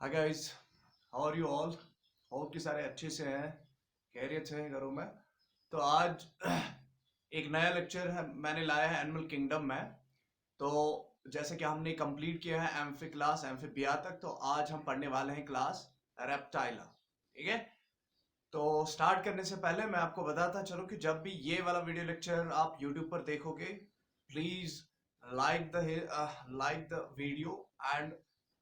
Hi guys, how are you all. Hope कि सारे अच्छे से हैं, खैरियत से हैं घरों में। तो आज एक नया लेक्चर है मैंने लाया है एनिमल किंगडम में। तो जैसे कि हमने कंप्लीट किया है एम्फी क्लास एम्फीबिया तक, तो आज हम पढ़ने वाले हैं क्लास रेप्टाइला। ठीक है। तो स्टार्ट करने से पहले मैं आपको बताता चलूं कि जब भी ये वाला वीडियो लेक्चर आप यूट्यूब पर देखोगे, please like the video and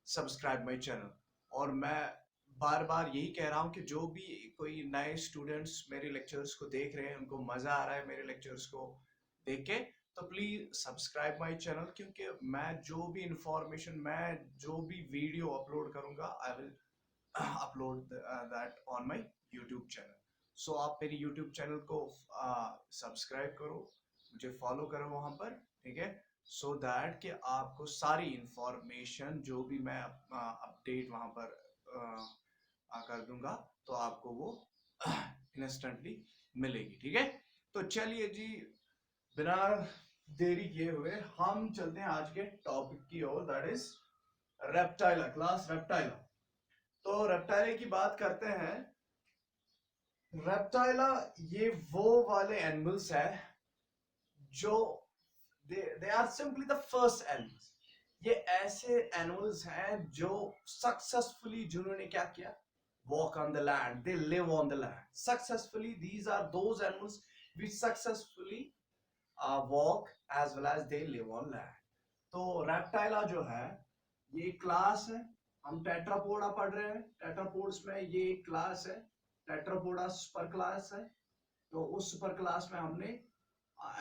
subscribe my channel. और मैं बार बार यही कह रहा हूँ कि जो भी कोई नए स्टूडेंट्स मेरे लेक्चर्स को देख रहे हैं, उनको मजा आ रहा है मेरे लेक्चर्स को देख के, तो प्लीज सब्सक्राइब माय चैनल। क्योंकि मैं जो भी इंफॉर्मेशन, मैं जो भी वीडियो अपलोड करूंगा, I will upload that on my YouTube channel. So आप मेरी यूट्यूब चैनल को सब्सक्राइब करो, मुझे फॉलो करो वहां पर। ठीक है। सो दैट कि आपको सारी इंफॉर्मेशन जो भी मैं अपडेट वहां पर कर दूंगा, तो आपको वो इंस्टेंटली मिलेगी। ठीक है। तो चलिए जी, बिना देरी किए हुए हम चलते हैं आज के टॉपिक की ओर, दैट इज रेप्टाइला, क्लास रेप्टाइला। तो रेप्टाइला की बात करते हैं। रेप्टाइला ये वो वाले एनिमल्स है जो they are simply the first animals. ये ऐसे एनिमल्स हैं जो सक्सेसफुली, जिन्होंने क्या किया, walk on the land, they live on the land successfully. These are those animals which successfully walk as well as they live on land. तो रेप्टाइला जो है ये क्लास है। हम टेट्रापोडा पढ़ रहे हैं, टेट्रापोड्स में ये एक क्लास है, टेट्रापोडा सुपर क्लास है। तो उस सुपर क्लास में हमने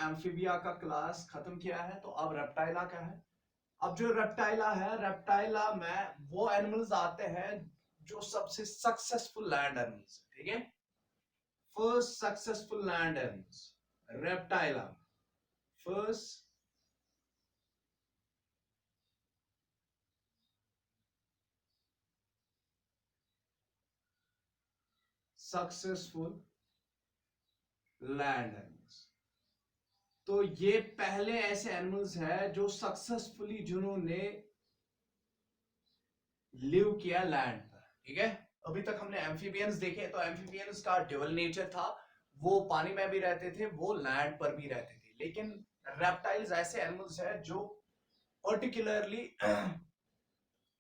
एम्फीबिया का क्लास खत्म किया है, तो अब रेप्टाइला का है। अब जो रेप्टाइला है, रेप्टाइला में वो एनिमल्स आते हैं जो सबसे सक्सेसफुल लैंड एनिमल्स, ठीक है। First successful land animals reptilia, first successful land animals. तो ये पहले ऐसे एनिमल्स हैं जो सक्सेसफुली, जिन्होंने लिव किया लैंड पर। ठीक है। अभी तक हमने एम्फीबियंस देखे, तो एम्फीबियंस का ड्यूअल नेचर था, वो पानी में भी रहते थे, वो लैंड पर भी रहते थे। लेकिन रेप्टाइल्स ऐसे एनिमल्स हैं जो पर्टिकुलरली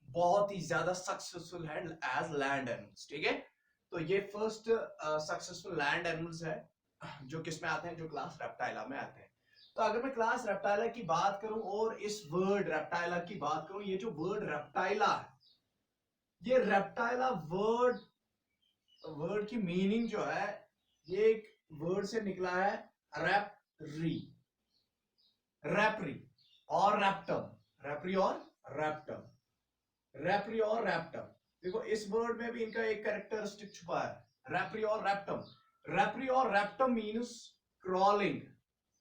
बहुत ही ज्यादा सक्सेसफुल है एज लैंड एनिमल्स। ठीक है। तो ये फर्स्ट सक्सेसफुल लैंड एनिमल्स है जो किस में आते हैं, जो क्लास रेप्टाइला में आते हैं। तो अगर मैं क्लास रेप्टाइला की बात करूं और इस वर्ड रेप्टाइला की बात करूं, ये जो वर्ड रेप्टाइला है, ये रेप्टाइला वर्ड वर्ड की मीनिंग जो है, ये एक वर्ड से निकला है, रैपरी, रैपरी और रैप्टम, रैपरी और रैप्टम, रैपरी और रैप्टम। देखो इस वर्ड में भी इनका एक कैरेक्टरिस्टिक छुपा है, रैपरी और रैप्टम। रैपरी और reptum means crawling,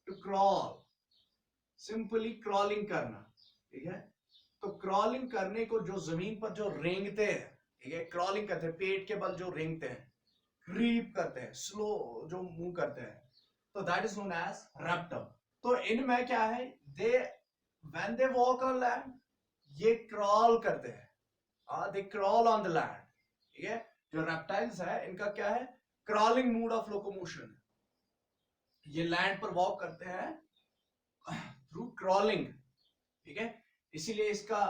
to crawl, simply crawling करना। ठीक है। तो क्रॉलिंग करने को, जो जमीन पर जो रेंगते हैं, ठीक है, क्रॉलिंग करते हैं, पेट के बल जो रेंगते हैं, क्रीप करते हैं, स्लो जो मूव करते हैं, तो that is known as reptum. तो इनमें क्या है, they when they walk on land, ये क्रॉल करते हैं, they crawl on the land. ठीक है। जो रेप्टाइल्स है इनका क्या है, क्रॉलिंग मूड ऑफ लोकोमोशन, ये लैंड पर वॉक करते हैं थ्रू क्रॉलिंग। ठीक है। इसीलिए इसका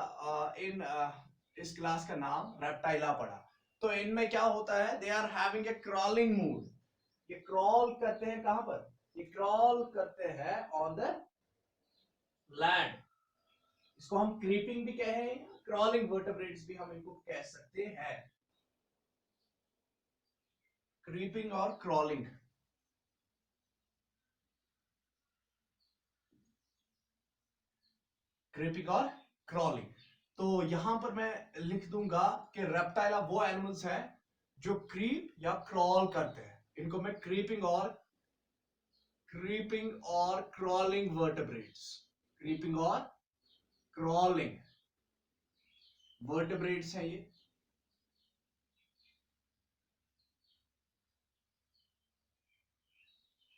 इस क्लास का नाम रेप्टाइला पड़ा। तो इनमें क्या होता है, they are having a crawling mood, ये क्रॉल करते हैं कहां पर, ये क्रॉल करते हैं ऑन द लैंड। इसको हम क्रीपिंग भी कहें, क्रॉलिंग वर्टेब्रेट्स भी हम इनको कह सकते हैं, क्रीपिंग और क्रॉलिंग। क्रीपिंग और क्रॉलिंग। तो यहां पर मैं लिख दूंगा कि रेप्टाइला वो एनिमल्स हैं जो क्रीप या क्रॉल करते हैं, इनको मैं क्रीपिंग और क्रॉलिंग वर्टेब्रेट्स, क्रीपिंग और क्रॉलिंग वर्टेब्रेट्स हैं ये।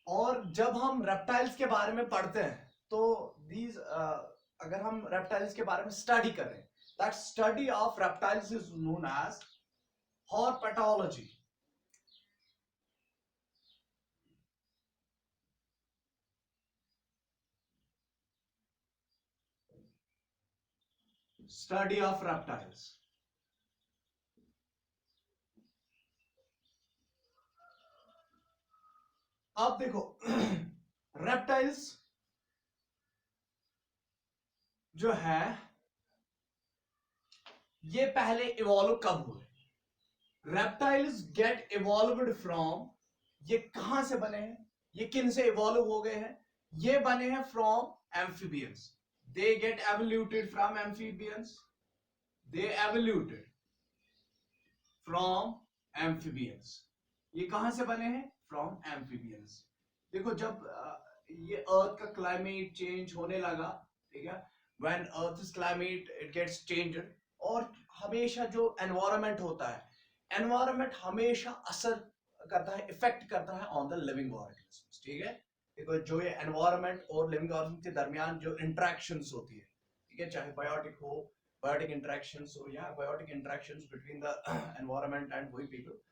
और जब हम रेप्टाइल्स के बारे में पढ़ते हैं, तो दीज अगर हम रेप्टाइल्स के बारे में स्टडी करें, That study of reptiles is known as herpetology. Study of reptiles. अब देखो रेप्टाइल्स जो है ये पहले इवॉल्व कब हुए? रेप्टाइल्स गेट इवॉल्व्ड फ्रॉम, ये कहां से बने हैं, ये किन से इवॉल्व हो गए हैं? ये बने हैं from amphibians. They get evoluted from amphibians. They evoluted from amphibians. ये कहां से बने हैं? From amphibians. देखो जब ये अर्थ का क्लाइमेट चेंज होने लगा, ठीक है, when earth is climate it gets changed, और हमेशा जो एनवायरनमेंट होता है, एनवायरनमेंट हमेशा असर करता है, इफेक्ट करता है ऑन द लिविंग ऑर्गेनिज्म्स. ठीक है, देखो जो ये एनवायरनमेंट और लिविंग ऑर्गेनिज्म के दरमियान जो इंटरेक्शंस होती है, ठीक है, चाहे बायोटिक हो, बायोटिक इंटरेक्शंस हो या biotic interactions between the environment and we people,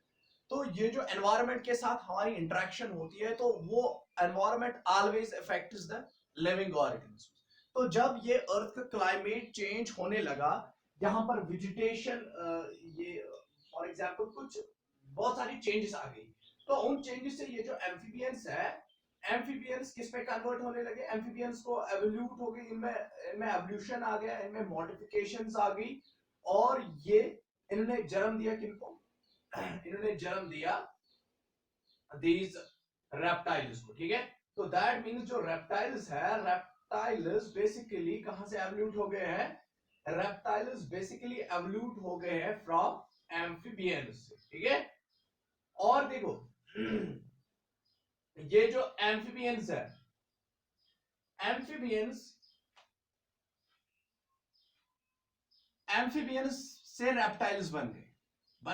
तो ये जो एनवायरनमेंट के साथ हमारी इंटरेक्शन होती है तो वो environment always affects the living organisms. तो जब ये अर्थ का क्लाइमेट चेंज होने लगा, यहाँ पर वेजिटेशन, ये फॉर एग्जांपल कुछ बहुत सारी चेंजेस आ गई, तो उन चेंजेस से ये जो एम्फीबियंस है, एम्फीबियंस किस पे कन्वर्ट होने लगे? एम्फीबियंस को एवोल्यूट हो गई, इनमें एवोल्यूशन आ गया, इनमें मॉडिफिकेशंस आ गई, और ये इन्होंने जन्म दिया किनको? इन्होंने जन्म दिया these reptiles को. ठीक है, तो दैट मींस जो रेप्टाइल्स है, रेप्टाइल्स बेसिकली कहां से एवोल्यूट हो गए हैं? रेप्टाइल्स बेसिकली एवोल्यूट हो गए हैं फ्रॉम एम्फीबियंस. ठीक है, और देखो ये जो एम्फीबियंस है, एम्फीबियंस से रेप्टाइल्स बन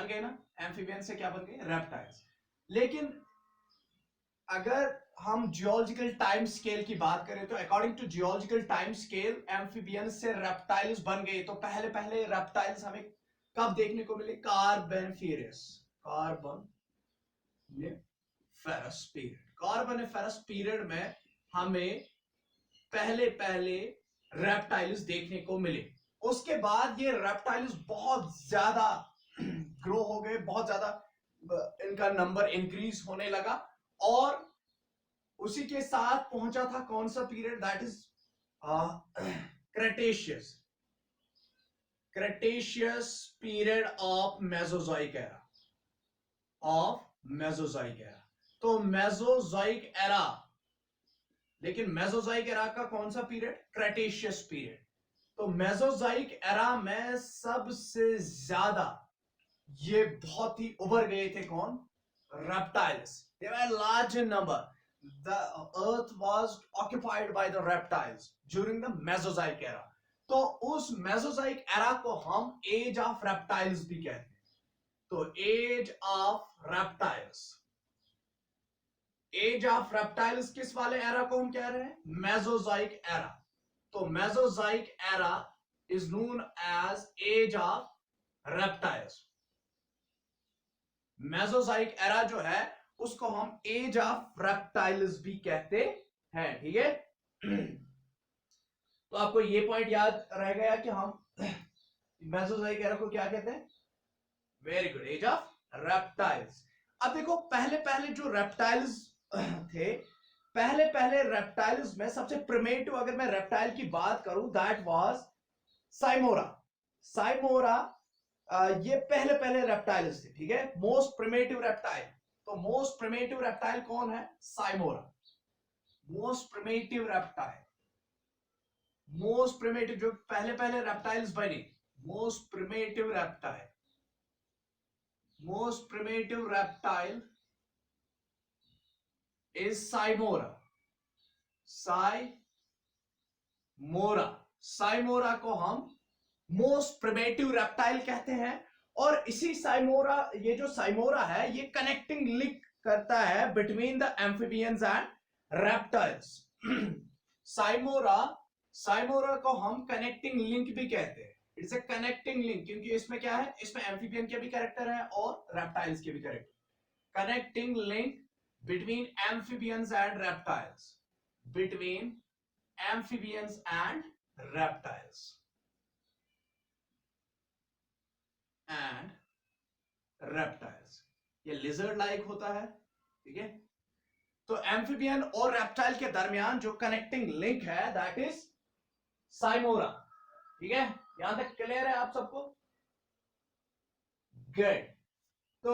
गए ना? एम्फीबियंस से क्या बन गए? रेप्टाइल्स. लेकिन अगर हम जियोलॉजिकल टाइम स्केल की बात करें तो according to geological time scale amphibians से रेप्टाइल्स बन गए. तो पहले पहले रेप्टाइल्स हमें कब देखने को मिले? कार्बोनिफेरस पीरियड में हमें पहले पहले रेप्टाइल्स देखने को मिले. उसके बाद ये रेप्टाइल्स बहुत ज्यादा ग्रो हो गए, बहुत ज्यादा इनका नंबर इंक्रीज होने लगा, और उसी के साथ पहुंचा था कौन सा period? That is Cretaceous period of Mesozoic era. तो मेसोजोइक एरा, लेकिन मेसोजोइक एरा का कौन सा पीरियड? Cretaceous period. तो मेसोजोइक एरा में सबसे ज्यादा ये बहुत ही उभर गए थे कौन? reptiles. They were large in number. The earth was occupied by the reptiles during the Mesozoic era. तो उस Mesozoic era को हम एज ऑफ reptiles भी कहते हैं. तो एज ऑफ reptiles किस वाले एरा को हम कह रहे हैं? Mesozoic era. तो Mesozoic era is known as age of reptiles. Mesozoic era जो है उसको हम एज ऑफ रेप्टाइल्स भी कहते हैं. ठीक है, तो आपको ये पॉइंट याद रह गया कि हम मेसोजोइक एरा को क्या कहते हैं? Very good, age of reptiles. अब देखो पहले पहले जो रेप्टाइल्स थे, पहले पहले रेप्टाइल्स में सबसे प्रिमेटिव अगर मैं रेप्टाइल की बात करूं, दैट वाज साइमोरा. ये पहले पहले रेप्टाइल्स थे. ठीक है, मोस्ट प्रिमेटिव रेप्टाइल. तो मोस्ट प्रिमेटिव रेप्टाइल कौन है? साइमोरा. मोस्ट प्रिमेटिव जो पहले पहले रेप्टाइल्स बने, मोस्ट प्रिमेटिव रेप्टाइल इज साइमोरा को हम मोस्ट प्रिमेटिव रेप्टाइल कहते हैं. और इसी साइमोरा, ये जो साइमोरा है, ये कनेक्टिंग लिंक करता है between the amphibians and reptiles. Seymouria को हम कनेक्टिंग लिंक भी कहते हैं. इट्स अ कनेक्टिंग लिंक, क्योंकि इसमें क्या है, इसमें एम्फीबियन के भी कैरेक्टर है और रेप्टाइल्स के भी character. Connecting link between amphibians and reptiles, between amphibians and reptiles and reptiles. ये लिजर्ड लाइक होता है, ठीक है। तो एम्फीबियन और रेप्टाइल के दरमियान जो कनेक्टिंग लिंक है दैट इज साइमोरा, ठीक है। यहां तक क्लियर है आप सबको? गुड। तो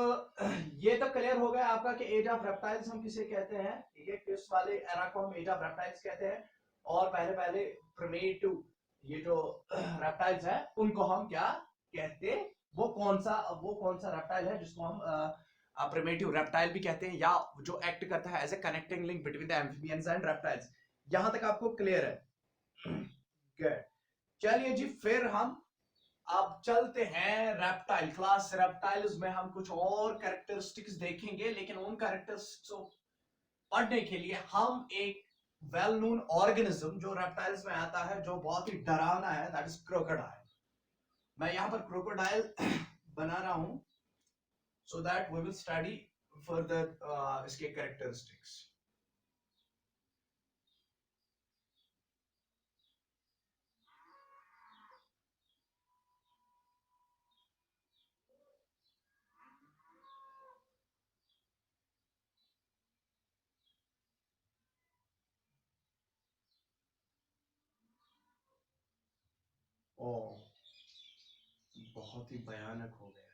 ये तो क्लियर हो गया आपका कि एज ऑफ रेप्टाइल्स हम किसे कहते हैं, ठीक है, किस वाले एरा को हम एज ऑफ रेप्टाइल्स कहते हैं। और पहले पहले प्रिमेटिव ये जो रेप्टाइल्स है उनको हम क्या कहते हैं, वो कौन सा रेप्टाइल है जिसको हम प्रिमेटिव रेप्टाइल भी कहते हैं, या जो एक्ट करता है as a connecting link between the amphibians and reptiles. यहां तक आपको क्लियर है? गुड। चलिए जी, फिर हम अब चलते हैं रेप्टाइल क्लास। रेप्टाइल्स में हम कुछ और कैरेक्टरिस्टिक्स देखेंगे, लेकिन उन कैरेक्टरिस्टिक्स को पढ़ने के लिए हम एक वेल नोन ऑर्गेनिज्म जो रेप्टाइल्स में आता है, जो बहुत ही डरावना है, दैट इज क्रोकोडाइल। मैं यहां पर क्रोकोडाइल बना रहा हूं so that we will study further इसके characteristics. ओह, बहुत ही भयानक हो गया है।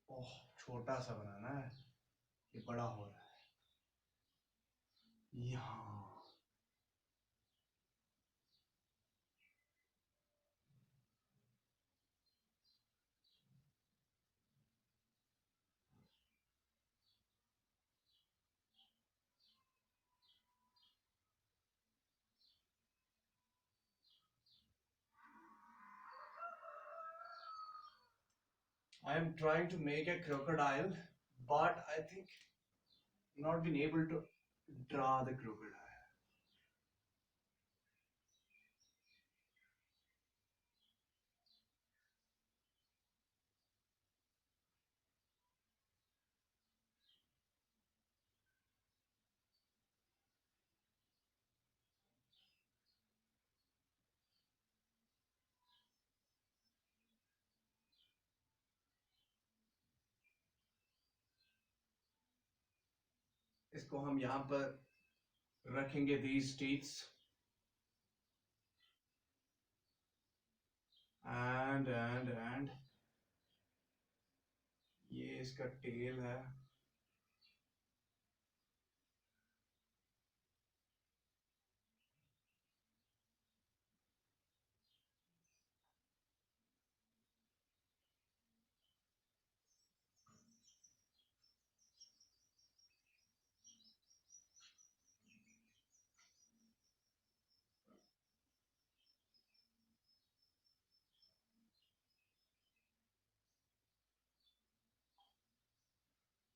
ओह, छोटा सा बनाना है, ये बड़ा हो रहा है यहाँ। I am trying to make a crocodile, but I think not been able to draw the crocodile. इसको हम यहाँ पर रखेंगे these teeth and ये इसका टेल है।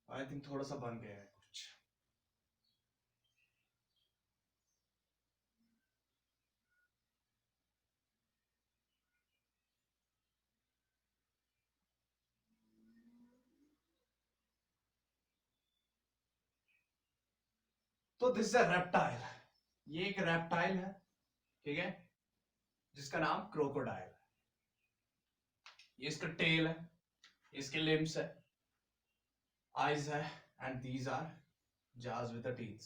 आई थिंक थोड़ा सा बन गया है कुछ। तो दिस इज अ रेप्टाइल, ये एक रेप्टाइल है, ठीक है, जिसका नाम क्रोकोडाइल है। ये इसका टेल है, इसके लिम्स है, आईज है, एंड दीज आर जाज विद द टीथ्स।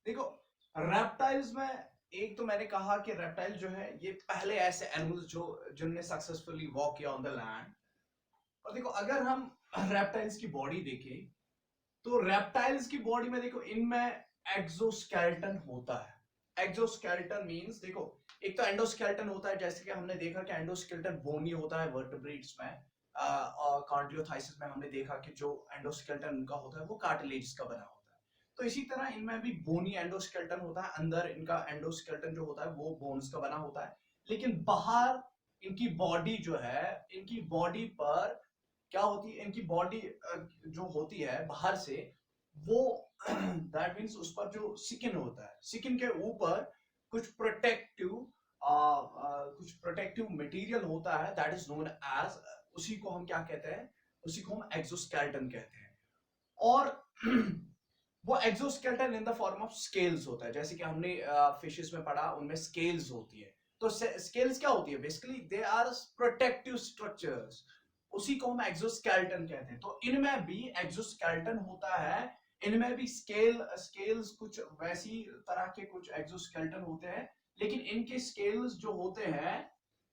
देखो, रेप्टाइल्स में एक तो मैंने कहा कि रेप्टाइल जो है ये पहले ऐसे एनिमल्स जो जिनने सक्सेसफुली वॉक किया ऑन द लैंड। और देखो, अगर हम रेप्टाइल्स की बॉडी देखें तो रेप्टाइल्स की बॉडी में देखो इनमें एक्सोस्केलेटन होता है। एक्सोस्केलेटन मींस देखो, एक तो एंडोस्केलेटन होता है, जैसे कि हमने देखा कि एंडोस्केलेटन बोनी होता है वर्टेब्रेट्स में, और कॉन्टियोथाइसिस में हमने देखा कि जो एंडोस्केलेटन उनका होता है वो कार्टिलेज का बना होता है। तो इसी तरह इनमें भी बोनी एंडोस्केलेटन होता है, अंदर इनका एंडोस्केलेटन जो होता है वो बोन्स का बना होता है, लेकिन बाहर इनकी बॉडी जो है, इनकी बॉडी पर क्या होती है, इनकी बॉडी जो होती है बाहर से, वो दैट मीन्स उस पर जो स्किन होता है, स्किन के ऊपर कुछ प्रोटेक्टिव मटेरियल होता है, दैट इज नोन एज, उसी को हम क्या कहते हैं, उसी को हम एक्सोस्केलेटन कहते हैं। और वो exoskeleton in the form of scales होता है, जैसे कि हमने फिशेस में पढ़ा, उनमें स्केल्स होती है। तो स्केल्स क्या होती है, basically they are protective structures, उसी को हम एक्सोस्केलेटन कहते हैं। तो इनमें भी एक्सोस्केलेटन होता है, इनमें भी स्केल्स कुछ वैसी तरह के कुछ एक्सोस्केलेटन होते हैं, लेकिन इनके स्केल्स जो होते हैं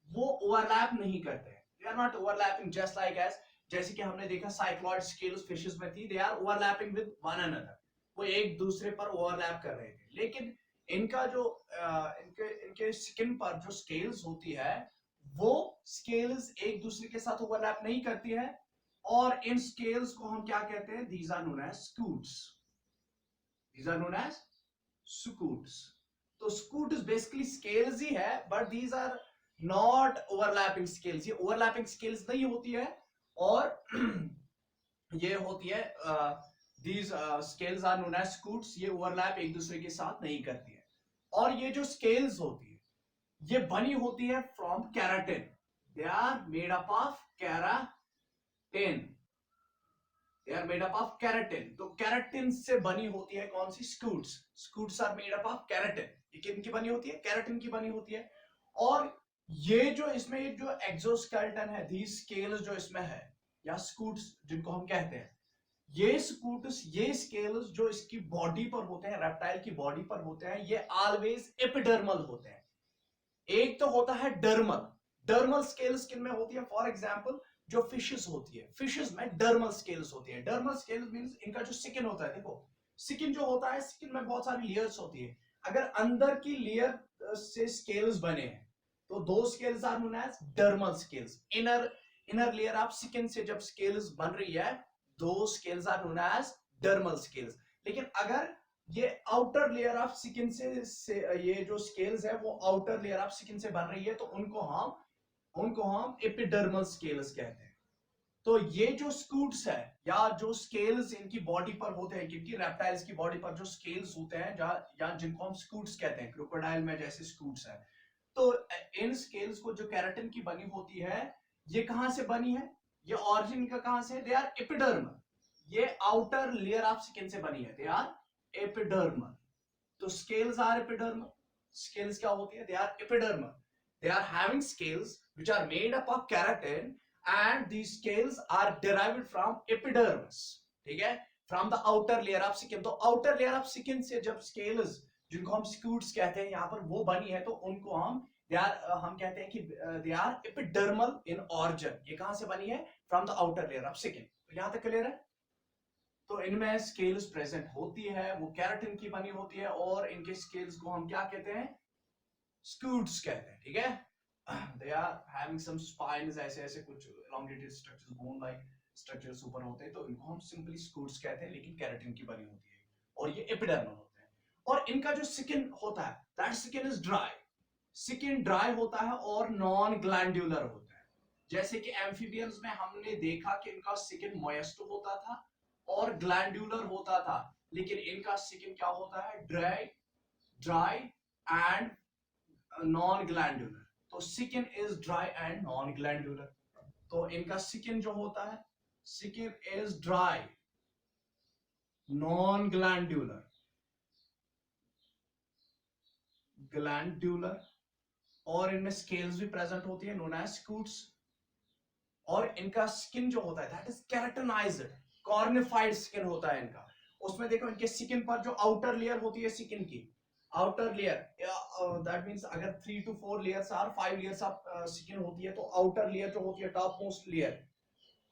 वो ओवरलैप नहीं करते हैं, they are not overlapping just like as, जैसे कि हमने देखा साइक्लॉइड स्केल्स फिशेस में थी, they are overlapping with one another, वो एक दूसरे पर ओवरलैप कर रहे थे। लेकिन इनका जो इनके स्किन पर जो स्केल्स होती है, वो स्केल्स एक दूसरे के साथ ओवरलैप नहीं करती है, और इन स्केल्स को हम क्या कहते हैं, these are known as scutes, these are known as scutes. तो स्कूट इज बेसिकली स्केल्स ही है, but these are not overlapping scales, ये ओवरलैपिंग स्केल्स नहीं होती है, और ये होती है these scales are known as scutes, ये ओवरलैप एक दूसरे के साथ नहीं करती है। और ये जो स्केल्स होती है, ये बनी होती है from keratin, they are made up of keratin, they are made up of keratin. तो केराटिन से बनी होती है कौन सी, scutes, scutes are made up of keratin, ये किनकी बनी होती है, केराटिन की बनी होती है। और ये जो इसमें ये जो एक्सोस्केलेटन है, these scales जो इसमें है, या स्कूट्स जिनको हम कहते हैं, ये स्कूट्स, ये स्केल्स जो इसकी बॉडी पर होते हैं, रेप्टाइल की बॉडी पर होते हैं, ये ऑलवेज एपिडर्मल होते हैं। एक तो होता है डर्मल, डर्मल स्केल्स किन में होती है, फॉर एग्जांपल जो फिशेस होती है, फिशेस में डर्मल स्केल्स होती है। डर्मल स्केल्स मींस इनका जो स्किन होता है, देखो स्किन जो होता है, स्किन में बहुत सारी लेयर्स होती है, अगर अंदर की लेयर से स्केल्स बने हैं, तो those scales are known as dermal scales. Inner layer of skin से जब स्केल्स बन रही है, those scales are known as dermal scales. लेकिन अगर ये आउटर लेयर ऑफ स्किन से ये जो स्केल्स है वो आउटर लेयर ऑफ स्किन से बन रही है, तो उनको हम एपिडर्मल स्केल्स कहते हैं। तो ये जो स्कूट्स है, या जो स्केल्स इनकी बॉडी पर होते हैं, क्योंकि रेप्टाइल्स की बॉडी पर जो स्केल्स होते हैं, या जिनको हम स्कूट्स कहते हैं, क्रोकोडाइल में जैसे स्कूट्स है, तो इन स्केल्स को जो केराटिन की बनी होती है, ये कहां से बनी है, ये ऑरिजिन का कहां से, दे आर एपिडर्मल, ये आउटर लेयर ऑफ स्किन से बनी है, दे आर एपिडर्मल। तो स्केल्स आर एपिडर्मल, स्केल्स क्या होती है, they are epidermal, they are having scales which are made up of keratin, and these scales are derived from epidermis, ठीक है, from the outer layer of skin। तो outer layer of skin से जब scales, जिनको हम scutes कहते हैं, यहाँ पर वो बनी है, तो उनको हम हम कहते हैं कि they are epidermal in origin। ये कहां से बनी है, from the outer layer of skin। तो यहां तक क्लियर है। तो इनमें स्केल्स प्रेजेंट होती है, वो केराटिन की बनी होती है, और इनके स्केल्स को हम क्या कहते हैं, स्कूट्स कहते हैं, ठीक है। They are having some spines, ऐसे ऐसे कुछ elongated structures, bone like structures ऊपर होते हैं, तो इनको हम सिंपली स्कूट्स कहते हैं, लेकिन केराटिन की बनी होती है, और ये एपिडर्मल होते हैं। और इनका जो स्किन होता है, that skin is dry, skin dry होता है और नॉन ग्लैंडुलर होता है। जैसे कि एम्फीबियंस में हमने देखा कि इनका स्किन मॉइस्ट होता था और ग्लैंडुलर होता था, लेकिन इनका स्किन क्या होता है, ड्राई एंड नॉन ग्लैंडुलर। तो skin is dry and non glandular. तो इनका स्किन जो होता है, skin is dry, non glandular, और इनमें स्केल्स भी प्रेजेंट होती है, नोन एज स्कूट्स। और इनका स्किन जो होता है, that is keratinized, cornified skin होता है इनका। उसमें देखो इनके स्किन पर जो आउटर लेयर होती है स्किन की, आउटर लेयर, दैट मींस अगर 3 to 4 लेयर्स और 5 लेयर्स ऑफ स्किन होती है, तो आउटर लेयर जो होती है, टॉप मोस्ट लेयर,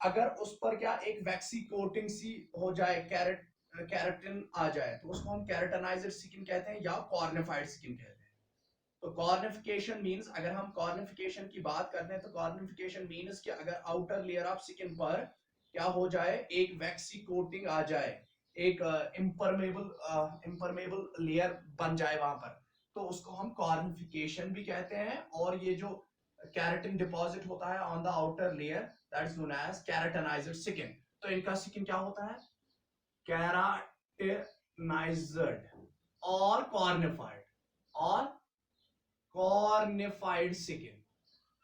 अगर उस पर क्या एक वैक्सी कोटिंग सी हो जाए, केराटिन आ जाए, तो उसको हम केराटिनाइज्ड स्किन कहते हैं, या कॉर्निफाइड स्किन कहते हैं। तो कॉर्निफिकेशन मींस, अगर हम कॉर्निफिकेशन की बात करते हैं, तो कॉर्निफिकेशन मींस कि अगर आउटर लेयर ऑफ स्किन पर क्या हो जाए, एक वैक्सी कोटिंग आ जाए, एक इम्परमेबल लेयर बन जाए वहां पर, तो उसको हम कॉर्निफिकेशन भी कहते हैं। और ये जो केराटिन डिपॉजिट होता है on the outer layer, that is known as keratinized skin. तो इनका स्किन क्या होता है? केराटिनाइज्ड और कॉर्निफाइड स्किन।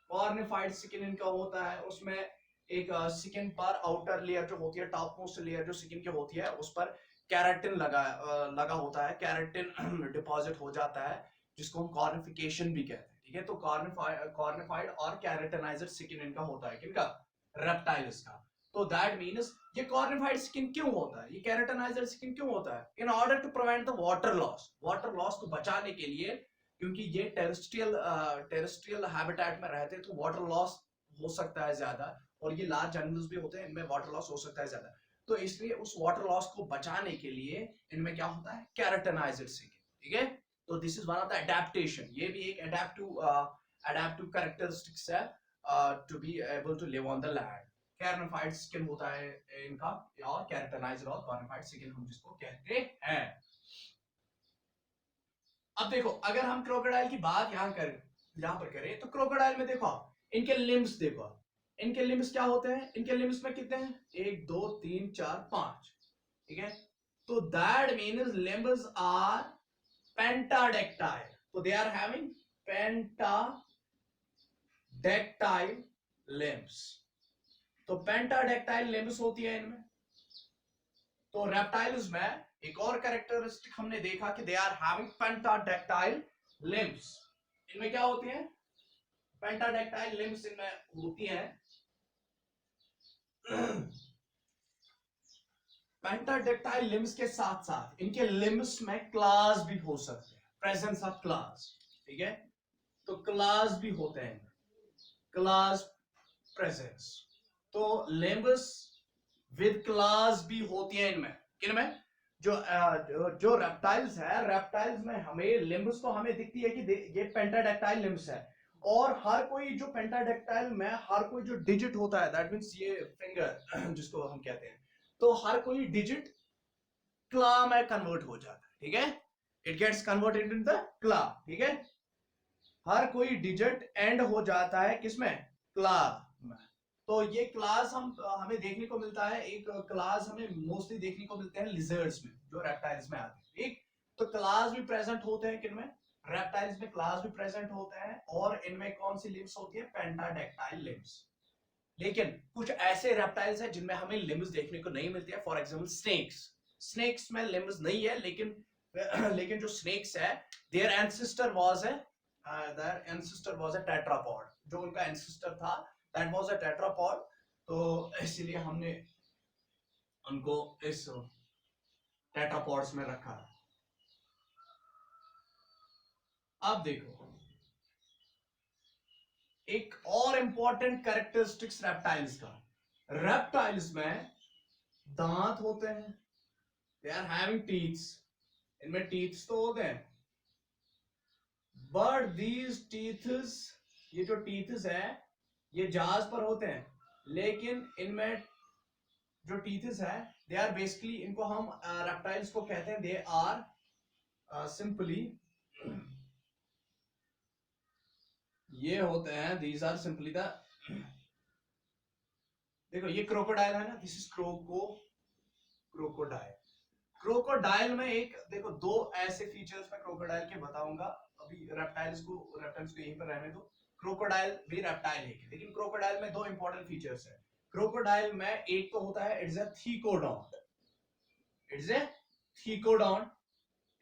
कॉर्निफाइड स्किन इनका होता है, उसमें एक स्किन पर आउटर लेयर जो होती है, टॉप मोस्ट लेयर जो स्किन की होती है, उस पर कैराटिन लगा होता है, कैराटिन डिपॉजिट हो जाता है, जिसको हम कॉर्निफिकेशन भी कहते हैं। ठीक है, तो कॉर्निफाइड और कैराटिनाइज्ड स्किन इनका होता है, किनका? रेप्टाइल्स का। तो दैट मीन्स ये कॉर्निफाइड स्किन क्यों होता है, ये कैराटिनाइज्ड स्किन क्यों होता है? In order to prevent the water loss को बचाने के लिए, क्योंकि ये टेरेस्ट्रियल हैबिटेट में रहते हैं, तो वाटर लॉस हो सकता है ज्यादा, और ये लार्ज एनिमल्स भी होते हैं, इनमें वाटर लॉस हो सकता है ज्यादा। तो इसलिए उस वाटर लॉस को बचाने के लिए इनमें क्या होता है? Keratinized skin. ठीक है, तो this is one of the adaptation, ये भी एक एडेप्टिव कैरेक्टरिस्टिक्स है to be able to live on the land. Cornified skin होता है इनका, और कैरेटिनाइज्ड और कॉर्निफाइड स्किन हम जिसको कहते हैं। अब देखो, अगर हम क्रोकोडाइल की बात यहां पर करें, तो क्रोकोडाइल में देखो इनके लिम्स देखो, इनके लिम्स क्या होते हैं? इनके लिम्स में कितने हैं? 1 2 3 4 5। ठीक है, तो that means limbs are pentadactyl, तो they are having pentadactyl limbs. तो पेंटाडेक्टाइल लिम्स होती है इनमें। तो रेप्टाइल्स में एक और कैरेक्टरिस्टिक हमने देखा कि they are having pentadactyl limbs. इनमें क्या होती है? पेंटाडेक्टाइल लिम्स इनमें होती हैं। पेंटाडेक्टाइल लिम्स के साथ साथ इनके लिम्स में क्लास भी हो सकते हैं, प्रेजेंस ऑफ क्लास। ठीक है, तो क्लास भी होते हैं, क्लास प्रेजेंस। तो लिम्स विद क्लास भी होती है इनमें। किनमें? जो रेप्टाइल्स है, रेप्टाइल्स में हमें लिम्स तो हमें दिखती है कि ये पेंटाडेक्टाइल लिम्स है, और हर कोई जो पेंटाडेक्टाइल में हर कोई जो डिजिट होता है, दैट मींस ये फिंगर जिसको हम कहते हैं, तो हर कोई डिजिट क्ला में कन्वर्ट हो जाता है। ठीक है, it gets converted in the claw. ठीक है, हर कोई डिजिट एंड हो जाता है किसमें? क्ला में। तो ये क्लास हमें देखने को मिलता है, एक क्लास हमें मोस्टली देखने को मिलते हैं लिजर्ड्स में, जो रेप्टाइल्स में आते हैं। ठीक, तो क्लास भी प्रेजेंट होते हैं किनमें? रेप्टाइल्स में क्लास भी प्रेजेंट होते हैं, और इनमें कौन सी लिम्स होती है? Pentadactyl limbs. लेकिन कुछ ऐसे रेप्टाइल्स हैं जिनमें हमें लिम्स देखने को नहीं मिलती है, फॉर एग्जांपल स्नेक्स में लिम्स नहीं है, लेकिन जो स्नेक्स है, their ancestor was a tetrapod, जो उनका एंसेस्टर था दैट वाज अ टेट्रापॉड, तो इसलिए हमने उनको इस टेट्रापॉड्स में रखा। अब देखो, एक और इंपॉर्टेंट कैरेक्टरिस्टिक्स रेप्टाइल्स का, रेप्टाइल्स में दांत होते हैं, दे आर हैविंग टीथ्स, इनमें टीथ्स तो होते हैं, बट दीज टीथ्स, ये जो टीथ्स है ये जाज पर होते हैं, लेकिन इनमें जो टीथ्स है दे आर बेसिकली, इनको हम रेप्टाइल्स को कहते हैं, दे आर सिंपली, ये होते हैं, दीज आर सिंपली द, देखो ये क्रोकोडाइल है ना, दिस इज क्रोकोडाइल। क्रोकोडाइल में एक देखो, दो ऐसे फीचर्स मैं क्रोकोडाइल के बताऊंगा, अभी रेप्टाइल्स को यहीं पर रहने दो। क्रोकोडाइल भी रेप्टाइल है, लेकिन क्रोकोडाइल में दो इंपॉर्टेंट फीचर्स है। क्रोकोडाइल में एक तो होता है इट्स अ थीकोडॉन्ट,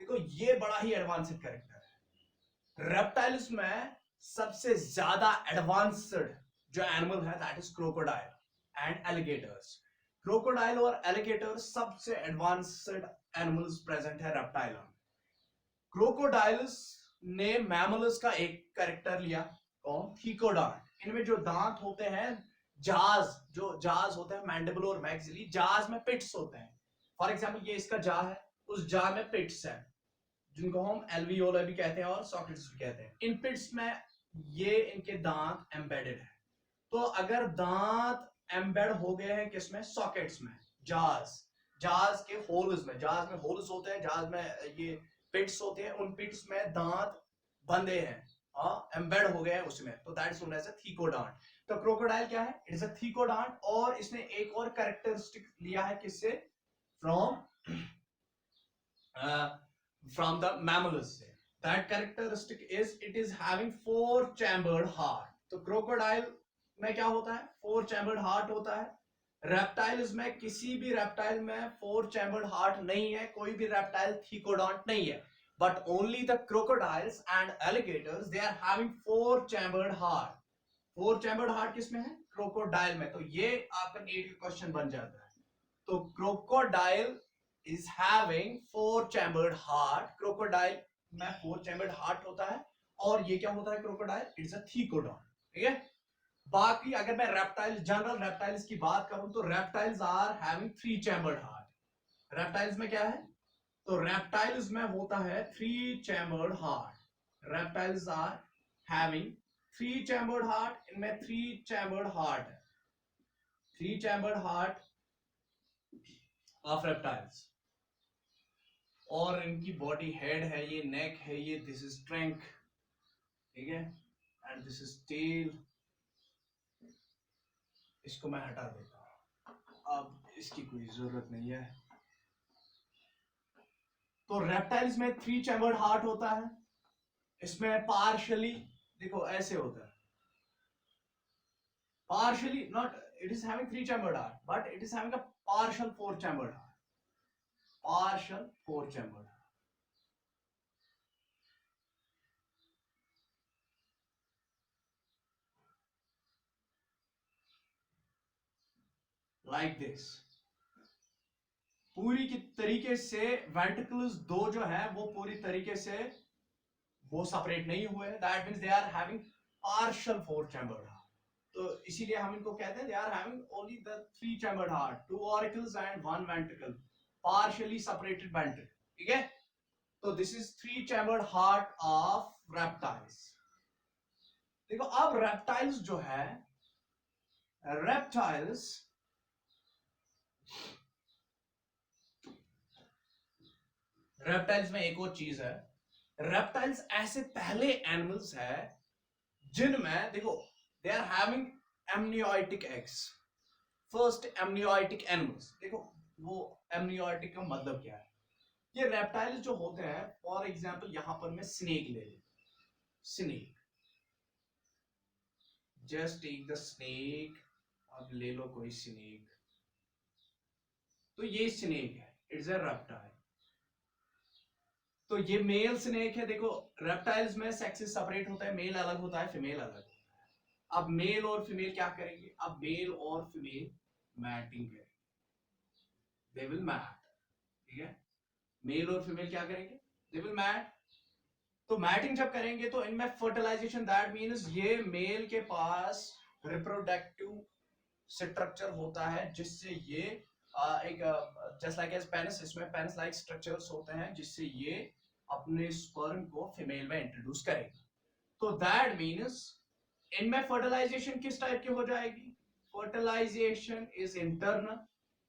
देखो ये बड़ा ही एडवांस्ड कैरेक्टर है। रेप्टाइल्स में सबसे ज्यादा एडवांस्ड जो एनिमल है that is crocodile and alligators. Crocodile और एलिगेटर सबसे एडवांस्ड एनिमल्स प्रेजेंट है रेप्टाइल में। क्रोकोडाइल्स ने मैमल्स का एक कैरेक्टर लिया, कौन? थीकोडॉन्ट। इनमें जो दांत होते हैं, जाज होते हैं, मैंडिबल और मैक्सिली, जाज में पिट्स होते हैं। फॉर एग्जांपल ये इसका जा है, उस जा में पिट्स है, जिनको हम एल्वियोला भी कहते हैं और सॉकेट्स भी कहते हैं। इन पिट्स में ये इनके दांत एम्बेडेड है। तो अगर दांत एम्बेड हो गए हैं किसमें? सॉकेट्स में, जाज के होल्स में, जाज में होल्स होते हैं, जाज में ये पिट्स होते हैं, उन पिट्स में दांत बंधे हैं, एम्बेड हो गए हैं उसमें, तो that is known as a thecodont. तो क्रोकोडाइल क्या है? इट इज अ थीकोडॉन्ट, और इसने एक और कैरेक्टरिस्टिक लिया है किससे? फ्रॉम द मैमल्स से. That characteristic is it is having 4 chambered heart. तो क्रोकोडाइल में क्या होता है? 4 चैम्बर्ड हार्ट होता है. रेप्टाइल्स में, किसी भी रेप्टाइल में 4 चैम्बर्ड हार्ट नहीं है, कोई भी रेप्टाइल थीकोडॉन्ट नहीं है. But only the crocodiles and alligators, they are having 4 chambered heart. 4 chambered heart किसमें है? क्रोकोडाइल में. तो ये आपका नीट का क्वेश्चन बन जाता है. तो crocodile is having 4 chambered heart. Crocodile में 4 chambered heart होता है. और ये क्या होता है? Crocodile it is a thecodont. ठीक है. बाकी अगर मैं रेप्टाइल, जनरल रेप्टाइल्स की बात करूं तो reptiles are having 3 chambered heart. Reptiles में क्या है? तो रेप्टाइल्स में होता है 3 chambered heart. Reptiles are having 3 chambered heart. इनमें 3 chambered heart है. 3 chambered heart ऑफ रेप्टाइल्स. और इनकी बॉडी हेड है, ये नेक है, ये दिस इज ट्रंक. ठीक है. And this is tail. इसको मैं हटा देता हूं, अब इसकी कोई जरूरत नहीं है. तो रेप्टाइल्स में 3 चैम्बर्ड हार्ट होता है. इसमें पार्शियली देखो ऐसे होता है, partially not, it is having 3 chambered heart but it is having a partial 4 chambered heart. Partial 4 chambered heart. Like this. पूरी की तरीके से वेंट्रिकल्स दो जो है वो पूरी तरीके से वो सेपरेट नहीं हुए. That means they are having partial 4 chambered heart. तो इसीलिए हम इनको कहते हैं they are having only the 3 chambered heart, 2 auricles and 1 ventricle, partially separated ventricle. ठीक है. तो this is 3 chambered heart of reptiles. देखो अब रेप्टाइल्स जो है, रेप्टाइल्स में एक और चीज है. रेप्टाइल्स ऐसे पहले एनिमल्स है जिनमें देखो they are having amniotic eggs. First amniotic animals. देखो वो एमनियोटिक का मतलब क्या है? ये रेप्टाइल्स जो होते हैं, फॉर एग्जांपल यहां पर मैं स्नेक ले लें. Snake, just take the snake. अब ले लो कोई स्नेक. तो ये स्नेक है, इट्स अ रेप्टाइल. तो ये मेल स्नेक है. देखो रेप्टाइल्स में सेक्सेस सेपरेट होता है, मेल अलग होता है, फीमेल अलग होता है. अब मेल और फीमेल क्या करेंगे? अब मेल और फीमेल मैटिंग करेंगे. They will mate. ठीक है. मेल और फीमेल क्या करेंगे? They will mate. तो मैटिंग जब करेंगे तो इनमें फर्टिलाइजेशन, दैट मींस ये मेल के पास रिप्रोडक्टिव स्ट्रक्चर होता है जिससे ये एक जस्ट लाइक एज पेनिस, इसमें पेनिस लाइक स्ट्रक्चर्स होते हैं जिससे ये अपने स्पर्म को फीमेल में इंट्रोड्यूस करेगा. तो दैट मींस इनमें फर्टिलाइजेशन किस टाइप की हो जाएगी? Fertilization is internal.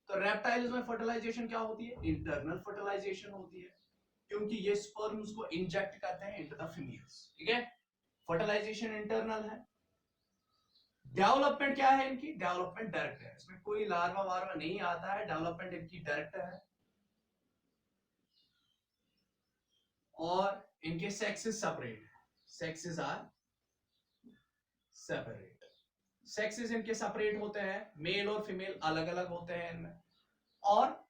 तो रेप्टाइल्स में फर्टिलाइजेशन क्या होती है? इंटरनल फर्टिलाइजेशन होती है, क्योंकि ये स्पर्म्स को इंजेक्ट करते हैं इनटू द फीमेल्स. ठीक है. फर्टिलाइजेशन इंटरनल है. डेवलपमेंट क्या है इनकी? डेवलपमेंट डायरेक्ट है. इसमें कोई लार्वा वार्वा नहीं आता है. डेवलपमेंट इनकी डायरेक्ट है. और इनके सेक्सेस सेपरेट है. Sexes are separate. सेक्सेस इनके सेपरेट होते हैं. मेल और फीमेल अलग अलग होते हैं इनमें. और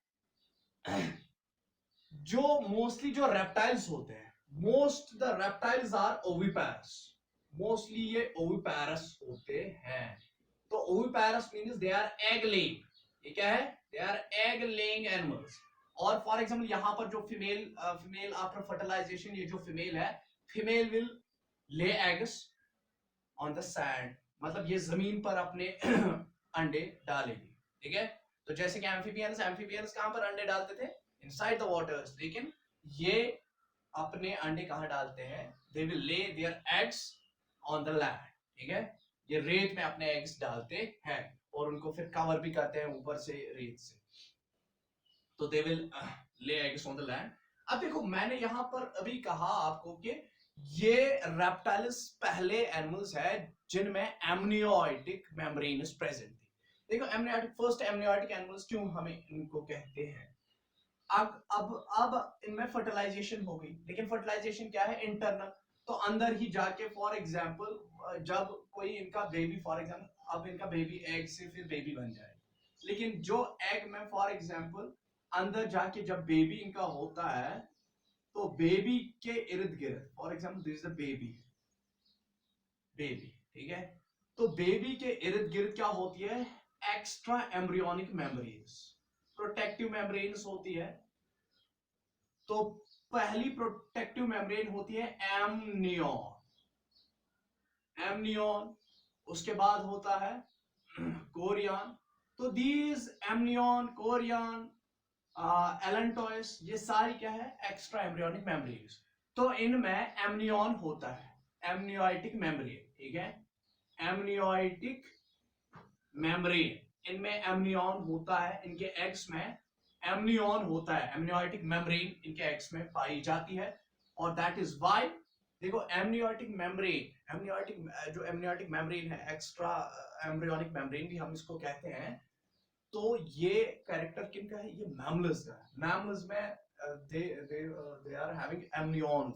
जो मोस्टली जो रेप्टाइल्स होते हैं, most the reptiles are oviparous. Mostly ये ओविपेरस होते हैं. तो oviparous means they are egg laying. ये क्या है? They are egg laying animals. और फॉर एग्जांपल यहां पर जो फीमेल आफ्टर फर्टिलाइजेशन, ये जो फीमेल है, female will lay eggs on the sand. मतलब ये जमीन पर अपने अंडे डालेगी. ठीक है. तो जैसे कि एम्फीबियंस कहां पर अंडे डालते थे? Inside the waters. लेकिन ये अपने अंडे कहां डालते हैं? They will lay their eggs on the land. ठीक है. ये रेत में अपने एग्स डालते हैं और उनको फिर कवर भी करते हैं ऊपर से रेत से. तो they will lay eggs on the land. अब देखो मैंने यहां पर अभी कहा आपको कि ये रेप्टाइल्स पहले एनिमल्स है जिनमें एमनियोटिक मेम्ब्रेन प्रेजेंट थी। देखो एमनियोटिक, फर्स्ट एमनियोटिक एनिमल्स क्यों हमें इनको कहते हैं। अब इनमें फर्टिलाइजेशन हो गई, लेकिन फर्टिलाइजेशन क्या है, इंटरनल। तो अंदर ही जाके फॉर एग्जांपल जब कोई इनका बेबी, फॉर एग्जांपल अब इनका बेबी एग से फिर बेबी बन जाए, लेकिन जो एग में फॉर एग्जांपल अंदर जाके जब बेबी इनका होता है, तो बेबी के इर्द गिर्द, for example this is the baby, ठीक है, तो बेबी के इर्द गिर्द क्या होती है, extra embryonic membranes, protective membranes होती है। तो पहली प्रोटेक्टिव मेम्ब्रेन होती है एमनियन, उसके बाद होता है कोरियन। तो दीज एमनियन, कोरियन, एलेंटोइस, ये सारी क्या है, एक्स्ट्रा एम्ब्रियोनिक मेम्ब्रेन्स। तो इनमें एमनियन होता है, एमनियोटिक मेम्ब्रेन, ठीक है, एमनियोटिक मेम्ब्रेन, इनमें एमनियन होता है, इनके एग्स में एमनियन होता है, एमनियोटिक मेम्ब्रेन इनके एग्स में पाई जाती है। और दैट इज व्हाई, देखो एमनियोटिक मेम्ब्रेन, जो एमनियोटिक मेम्ब्रेन है, एक्स्ट्रा एम्ब्रियोनिक मेम्ब्रेन भी हम इसको कहते हैं। तो ये कैरेक्टर किनका है, ये मैमल्स का है। मैमल्स में they are having amnion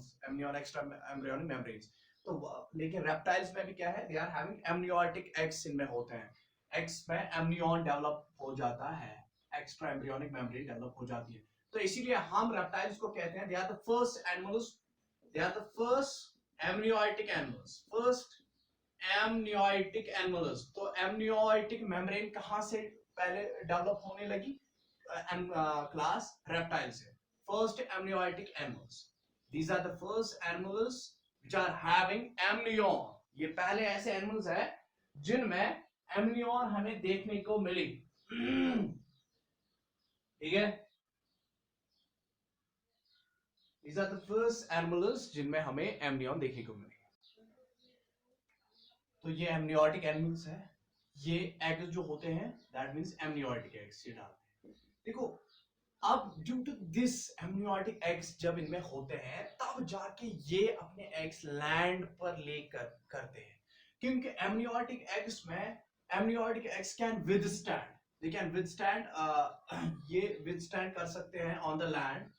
extra embryonic membranes। तो लेकिन रेप्टाइल्स में भी क्या है, they are having amniotic eggs इनमें होते हैं, eggs में amnion डेवलप हो जाता है, एक्स्ट्रा एम्ब्रियोनिक मेम्ब्रेन डेवलप हो जाती है। तो इसीलिए हम रेप्टाइल्स को कहते हैं, they are the first animals, they are the first amniotic animals, first amniotic animals। तो amniotic membrane कहां से पहले डेवलप होने लगी, क्लास रेप्टाइल से। First amniotic animals, these are the first animals which are having amnion. ये पहले ऐसे एनिमल्स है जिनमें एमनियन हमें देखने को मिली, ठीक है, these are the first animals जिनमें हमें एमनियन देखने को मिली। तो ये एमनियोटिक एनिमल्स है, ये एग्स जो होते हैं दैट मींस एमनियोटिक एग्स ये डालते हैं। देखो अब due to this amniotic eggs जब इनमें होते हैं, तब जाके ये अपने एग्स लैंड पर लेकर करते हैं, क्योंकि एमनियोटिक एग्स में amniotic eggs can withstand, they can withstand, ये विदस्टैंड कर सकते हैं ऑन द लैंड,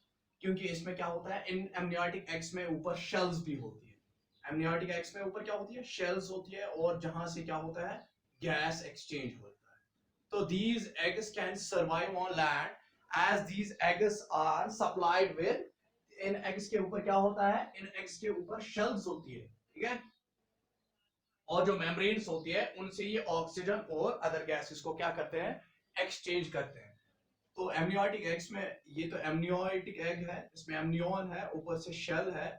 क्योंकि इसमें क्या होता है, इन एमनियोटिक एग्स में ऊपर शेल्स भी होती है। एमनियोटिक एग्स में ऊपर क्या होती है, शेल्स होती है, और जहां से क्या होता है, गैस एक्सचेंज होता है। तो these eggs can survive on land as these eggs are supplied with, in eggs के ऊपर क्या होता है, इन eggs के ऊपर shells होती है, ठीक है, और जो membranes होती है उनसे ये ऑक्सीजन और अदर गैसेस को क्या करते हैं, एक्सचेंज करते हैं। तो एमनियोटिक एग्स में, ये तो एमनियोटिक एग है, इसमें एमनियन है, ऊपर से शेल है,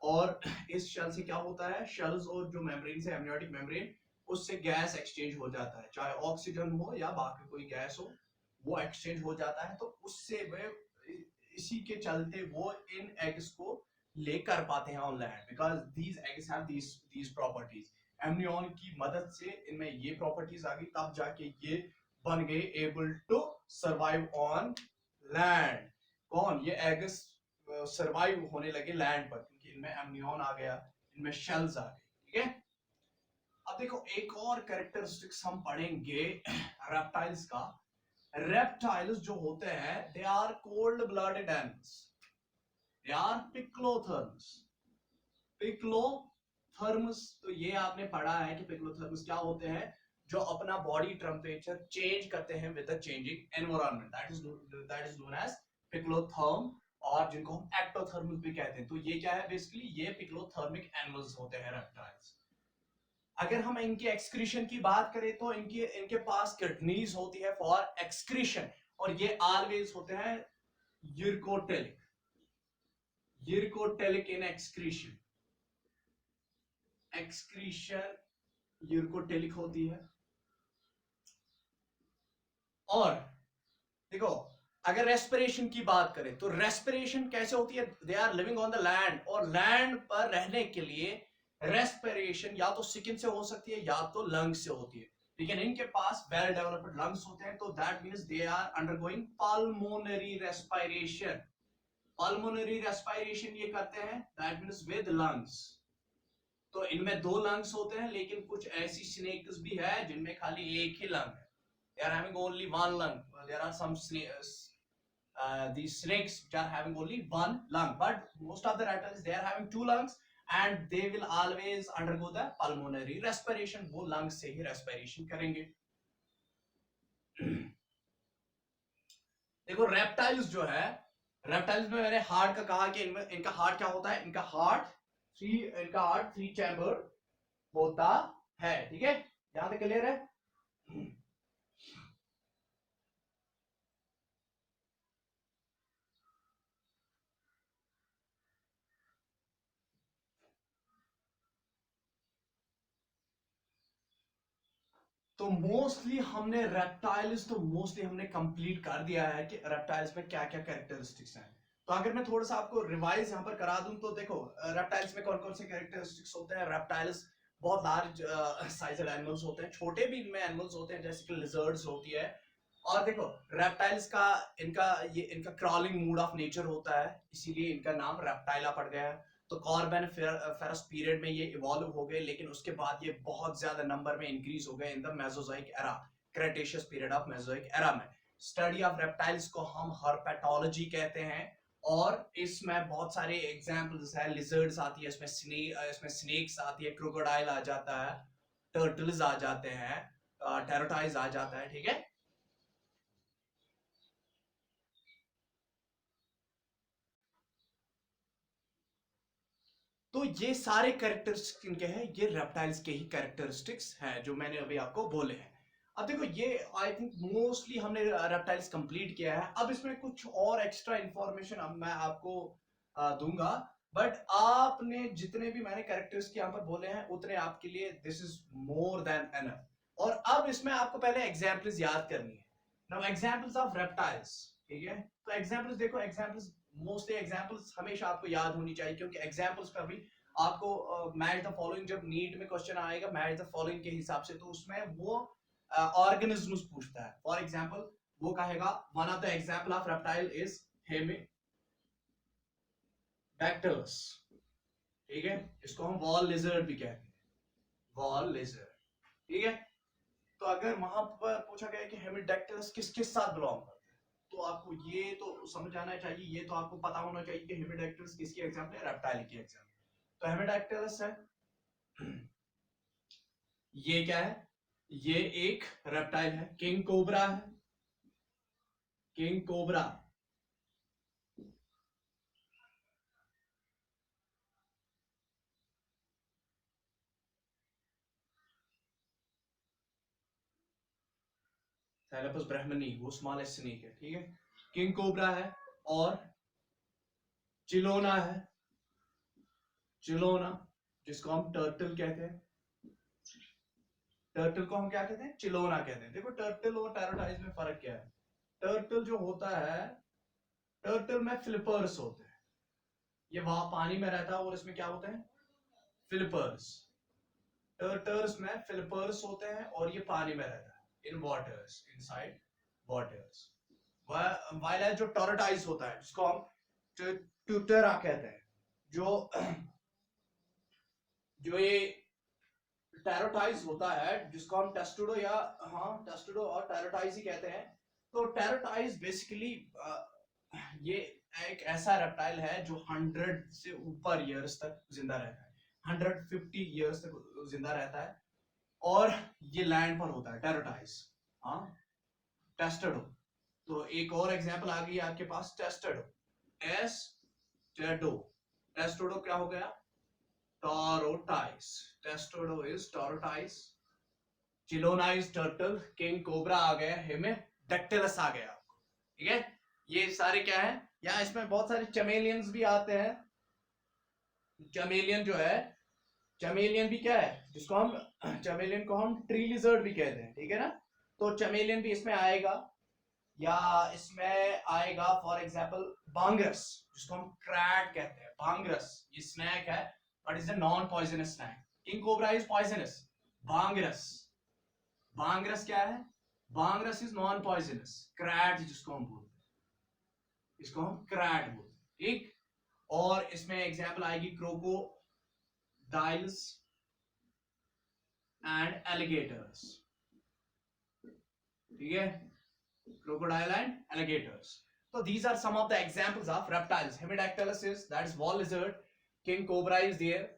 और इस शेल से क्या होता है, शेल्स और जो मेम्ब्रेन है एमनियोटिक मेम्ब्रेन, उससे गैस एक्सचेंज हो जाता है, चाहे ऑक्सीजन हो या बाकी कोई गैस हो, वो एक्सचेंज हो जाता है। तो उससे वे, इसी के चलते वो इन एग्स को लेकर पाते हैं on land, because these eggs have these properties. Amnion की मदद से इनमें ये प्रॉपर्टीज आ गई, तब जाके ये बन गए able to survive on land. कौन, ये एग्स सर्वाइव होने लगे लैंड पर, क्योंकि इनमें एमनियन आ गया, इनमें शेल्स आ गए, ठीक है। अब देखो एक और कैरेक्टरिस्टिक्स हम पढ़ेंगे रेप्टाइल्स का। रेप्टाइल्स जो होते हैं they are cold blooded animals, they are poikilotherms. Poikilotherms, तो ये आपने पढ़ा है कि पिक्लोथर्म्स क्या होते हैं, जो अपना बॉडी टेम्परेचर चेंज करते हैं with the changing environment, that is known as poikilotherm, और जिनको हम एक्टोथर्म्स भी कहते हैं। तो ये क्या है, बेसिकली ये पिक्लोथर्मिक एनिमल्स होते हैं रेप्टाइल्स। अगर हम इनके एक्सक्रीशन की बात करें, तो इनके पास किडनीज होती है फॉर एक्सक्रीशन, और ये ऑलवेज होते हैं यूरिकोटेलिक, इन एक्सक्रीशन, यूरिकोटेलिक होती है। और देखो अगर रेस्पिरेशन की बात करें, तो रेस्पिरेशन कैसे होती है, they are living on the land, और लैंड पर रहने के लिए रेस्पिरेशन या तो स्किन से हो सकती है या तो लंग से होती है, लेकिन इनके पास वेल डेवलप्ड लंग्स होते हैं, तो that means they are undergoing pulmonary respiration. Pulmonary respiration ये करते हैं, दैट मींस विद लंग्स। तो इनमें 2 लंग्स होते हैं, लेकिन कुछ ऐसी स्नेक्स भी है जिनमें खाली एक ही लंग है, they are having only one lung. There are some these snakes which are having only one lung, but most of the reptiles they are having 2 lungs and they will always undergo the pulmonary respiration. वो lungs से ही respiration करेंगे। देखो reptiles जो है, reptiles में मैंने heart का कहा कि इनमें इनका हार्ट क्या होता है, इनका हार्ट 3 चैम्बर होता है, ठीक है, यहां तक क्लियर है। तो मोस्टली हमने रेप्टाइल्स तो मोस्टली हमने कंप्लीट कर दिया है कि रेप्टाइल्स में क्या क्या कैरेक्टरिस्टिक्स हैं। तो अगर मैं थोड़ा सा आपको रिवाइज यहाँ पर करा दूं तो देखो रेप्टाइल्स में कौन कौन से कैरेक्टरिस्टिक्स होते हैं। रेप्टाइल्स बहुत लार्ज साइज्ड एनिमल्स होते हैं, छोटे भी इनमें एनिमल्स होते हैं जैसे कि लिजर्ड्स होती है। और देखो रेप्टाइल्स का इनका क्रॉलिंग मूड ऑफ नेचर होता है, इसीलिए इनका नाम रेप्टाइला पड़ गया है। तो कॉर्बन फेरस पीरियड में ये इवॉल्व हो गए, लेकिन उसके बाद ये बहुत ज्यादा नंबर में इंक्रीज हो गए in the Mesozoic era, Cretaceous period of Mesozoic era में। स्टडी ऑफ रेप्टाइल्स को हम हर्पेटोलॉजी कहते हैं, और इसमें बहुत सारे एग्जांपल्स है। लिजर्ड्स आती है इसमें स्नेक्स आती है, क्रोकोडाइल आ जाता है, टर्टल्स आ जाते हैं, टेरोटाइज आ जाता है, ठीक है। तो ये सारे कैरेक्टरिस्टिक्स इनके हैं, ये रेप्टाइल्स के ही कैरेक्टरिस्टिक्स हैं जो मैंने अभी आपको बोले हैं। अब देखो ये आई थिंक मोस्टली हमने रेप्टाइल्स कंप्लीट किया है। अब इसमें कुछ और एक्स्ट्रा इंफॉर्मेशन अब मैं आपको दूंगा, बट आपने जितने भी मैंने कैरेक्टरिस्टिक्स यहाँ पर बोले हैं उतने आपके लिए this is more than enough. और अब इसमें आपको पहले एग्जाम्पल्स याद करनी है। नाउ एग्जाम्पल्स ऑफ रेप्टाइल्स, ठीक है। तो एग्जाम्पल्स देखो, एग्जाम्पल्स मोस्टली एग्जाम्पल्स हमेशा आपको याद होनी चाहिए, क्योंकि एग्जाम्पल्स पे अभी आपको मैच द फॉलोइंग जब नीट में क्वेश्चन आएगा मैच द फॉलोइंग के हिसाब से, तो उसमें वो ऑर्गेनिज्म्स पूछता है। फॉर एग्जांपल वो कहेगा one of the example of reptile is hemidactylus, ठीक है, इसको हम वॉल लिजर्ड भी कहते हैं, वॉल लिजर्ड, ठीक है। तो अगर वहां पर पूछा गया कि हेमिडैक्टिलस किस किस साथ बिलोंग करता है, तो आपको ये तो समझ आना चाहिए, ये तो आपको पता होना चाहिए कि हेमिडैक्टिलस किसकी एग्जांपल है, रेप्टाइल की एग्जांपल। तो हेमिडैक्टिलस है, ये क्या है, ये एक रेप्टाइल है। किंग कोबरा है, किंग कोबरा, थैलेपस ब्राह्मणी वो स्मॉलेस्ट स्नेक है, ठीक है। किंग कोबरा है, और चिलोना है, चिलोना जिसको हम टर्टल कहते हैं, टर्टल को हम क्या कहते हैं, चिलोना कहते हैं। देखो टर्टल और टेरोटाइज में फर्क क्या है। टर्टल जो होता है, टर्टल में फ्लिपर्स होते हैं, ये वहां पानी में रहता है और इसमें क्या होते हैं, फ्लिपर्स। टर्टल्स में फ्लिपर्स होते हैं और ये पानी में रहता है, इन वाटर्स, इनसाइड वाटर्स। वाइल जो टोरटाइज होता है जिसको हम ट्यूटेरा कहते हैं, जो जो ये टेरोटाइज होता है जिसको हम टेस्टुडो या टेस्टुडो और टेरोटाइज ही कहते हैं। तो टेरोटाइज बेसिकली ये एक ऐसा रेप्टाइल है जो 100 से ऊपर इयर्स तक जिंदा रहता है, 150 इयर्स तक जिंदा रहता है, और ये लैंड पर होता है टेरोटाइज, टेस्टडो। तो एक और एग्जांपल आ गई आपके पास, टेस्टडो, टेस्टडो, टेस्टडो क्या हो गया, tortoise, testudo is tortoise, chelone is turtle, king cobra आ गया, हेमिडैक्टिलस आ गया, ठीक है। ये सारे क्या है, यहाँ इसमें बहुत सारे चमेलियंस भी आते हैं। चमेलियन जो है, चमेलियन भी क्या है, जिसको हम चमेलियन को हम ट्री लिजर्ड भी कहते हैं, ठीक है ना। तो चमेलियन भी इसमें आएगा, या इसमें आएगा फॉर एग्जांपल बांगरस, जिसको हम क्रैट कहते हैं। बांगरस ये स्नैक है but is a non poisonous snake. King cobra is poisonous, bungarus, bungarus क्या है, bungarus is non poisonous. Krait जिसको हम बोलते हैं, इसको हम क्रैट बोलते हैं, ठीक। और इसमें एग्जाम्पल आएगी क्रोकोडाइल्स एंड एलिगेटर्स, ठीक है, crocodile and alligators. So these are some of the examples of reptiles. Hemidactylus is, that is wall lizard. King cobra is there.